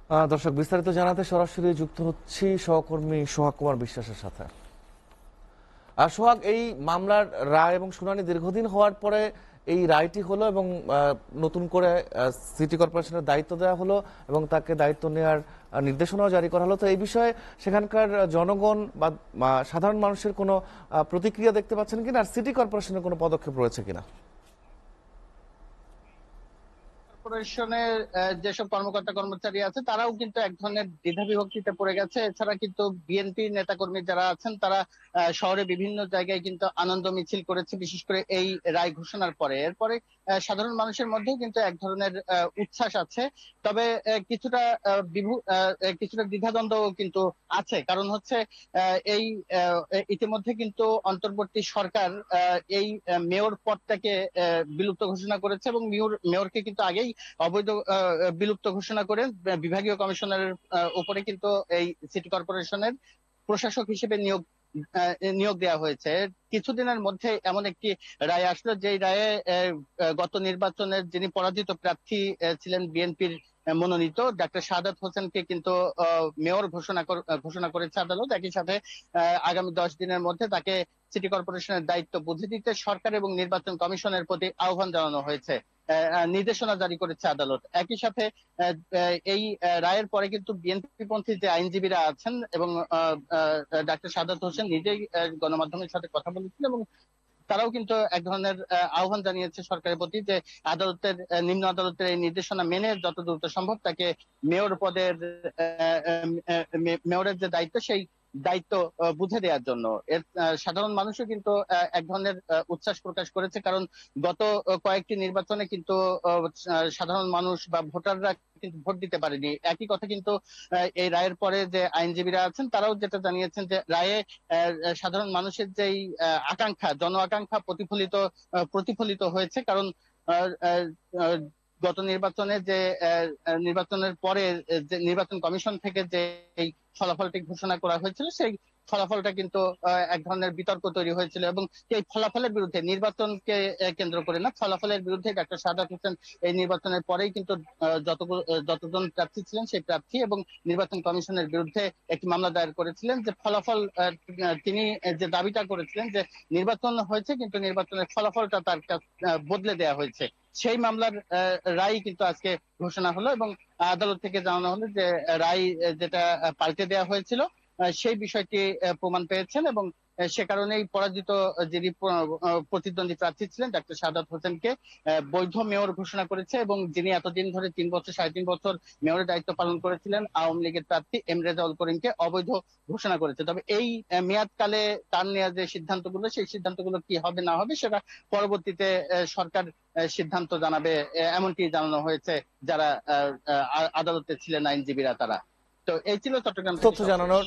দর্শক, বিস্তারিত জানাতে সরাসরি যুক্ত হচ্ছি সহকর্মী সোহাগ কুমার বিশ্বাসের সাথে। সোহাগ, এই মামলার রায় এবং শুনানি দীর্ঘদিন হওয়ার পরে এই রায়টি হলো এবং নতুন করে সিটি কর্পোরেশনের দায়িত্ব দেওয়া হলো এবং তাকে দায়িত্ব নেওয়ার নির্দেশনাও জারি করা হলো। তো এই বিষয়ে সেখানকার জনগণ বা সাধারণ মানুষের কোনো প্রতিক্রিয়া দেখতে পাচ্ছেন কিনা, আর সিটি কর্পোরেশনের কোনো পদক্ষেপ রয়েছে কিনা? কর্পোরেশনের যেসব কর্মকর্তা কর্মচারী আছে তারাও কিন্তু এক ধরনের দ্বিধা বিভক্তিতে পড়ে গেছে। এছাড়া কিন্তু বিএনপি নেতাকর্মী যারা আছেন তারা শহরে বিভিন্ন জায়গায় কিন্তু আনন্দ মিছিল করেছে, বিশেষ করে এই রায় ঘোষণার পরে। এরপরে সাধারণ মানুষের মধ্যেও কিন্তু এক ধরনের উচ্ছ্বাস আছে। তবে কিছুটা দ্বিধাদ্বন্দ্ব কিন্তু আছে। কারণ হচ্ছে এই ইতিমধ্যে কিন্তু অন্তর্বর্তী সরকার এই মেয়র পদটাকে বিলুপ্ত ঘোষণা করেছে এবং মেয়রকে কিন্তু আগেই অবৈধ বিলুপ্ত ঘোষণা করে বিভাগীয় কমিশনারের উপরে কিন্তু এই সিটি কর্পোরেশনের প্রশাসক হিসেবে নিয়োগ দেওয়া হয়েছে। কিছুদিনের মধ্যে এমন একটি রায় আসলো, যে রায়ে গত নির্বাচনের যিনি পরাজিত প্রার্থী ছিলেন বিএনপির মনোনীত ডাক্তার শাহাদাত হোসেনকে কিন্তু মেয়র ঘোষণা করেছে আদালত। একই সাথে আগামী 10 দিনের মধ্যে তাকে সিটি কর্পোরেশনের দায়িত্ব বুঝে দিতে সরকার এবং নির্বাচন কমিশনের প্রতি আহ্বান জানানো হয়েছে। নির্দেশনা জারি করেছে আদালত। একই সাথে এই রায়ের পরে কিন্তু বিএনপি পন্থী যে আইনজীবীরা আছেন এবং ডাক্তার শাহাদাত হোসেন নিজেই গণমাধ্যমের সাথে কথা বলেছিলেন এবং তারাও কিন্তু এক ধরনের আহ্বান জানিয়েছে সরকারের প্রতি, যে নিম্ন আদালতের এই নির্দেশনা মেনে যত দ্রুত সম্ভব তাকে মেয়র পদের মেয়রের যে দায়িত্ব সেই দায়িত্ব বুঝে দেওয়ার জন্য। সাধারণ মানুষও কিন্তু এক ধরনের উচ্ছ্বাস প্রকাশ করেছে। কারণ গত কয়েকটি নির্বাচনে কিন্তু সাধারণ মানুষ বা ভোটাররা কিন্তু ভোট দিতে পারেনি। একই কথা কিন্তু এই রায়ের পরে যে আইনজীবীরা আছেন তারাও যেটা জানিয়েছেন, যে রায়ে সাধারণ মানুষের যেই জন আকাঙ্ক্ষা প্রতিফলিত হয়েছে। কারণ আহ, আহ, আহ, গত নির্বাচনে যে নির্বাচনের পরে যে নির্বাচন কমিশন থেকে যে এই ফলাফলটি ঘোষণা করা হয়েছিল, সেই ফলাফলটা কিন্তু এক ধরনের বিতর্ক তৈরি হয়েছিল এবং এই ফলাফলের বিরুদ্ধে, নির্বাচনকে কেন্দ্র করে না, ফলাফলের বিরুদ্ধে ডাক্তার শাহাদাত হোসেন এই নির্বাচনের পরেই কিন্তু যতজন প্রার্থী ছিলেন সেই প্রার্থী এবং নির্বাচন কমিশনের বিরুদ্ধে একটি মামলা দায়ের করেছিলেন। যে ফলাফল তিনি যে দাবিটা করেছিলেন যে নির্বাচন হয়েছে কিন্তু নির্বাচনের ফলাফলটা তার বদলে দেওয়া হয়েছে, সেই মামলার রায় কিন্তু আজকে ঘোষণা হলো এবং আদালত থেকে জানানো হলো যে রায় যেটা পাল্টে দেওয়া হয়েছিল সেই বিষয়টি প্রমাণ পেয়েছেন এবং সে কারণেই পরাজিত যিনি প্রতিদ্বন্দ্বী প্রার্থী ছিলেন ডাক্তার শাহাদাত হোসেনকে বৈধ মেয়র ঘোষণা করেছে এবং যিনি এতদিন ধরে 3 বছর 3.5 বছর মেয়রের দায়িত্ব পালন করেছিলেন আওয়ামী লীগের প্রার্থী এম রেজাউল করিমকে অবৈধ ঘোষণা করেছে। তবে এই মেয়াদকালে তার নেওয়া যে সিদ্ধান্তগুলো, সেই সিদ্ধান্তগুলো কি হবে না হবে সেটা পরবর্তীতে সরকার সিদ্ধান্ত জানাবে, এমনটি জানানো হয়েছে যারা আদালতে ছিলেন আইনজীবীরা তারা। তো এই ছিল চট্টগ্রাম থেকে তথ্য সর্বশেষ। জানানোর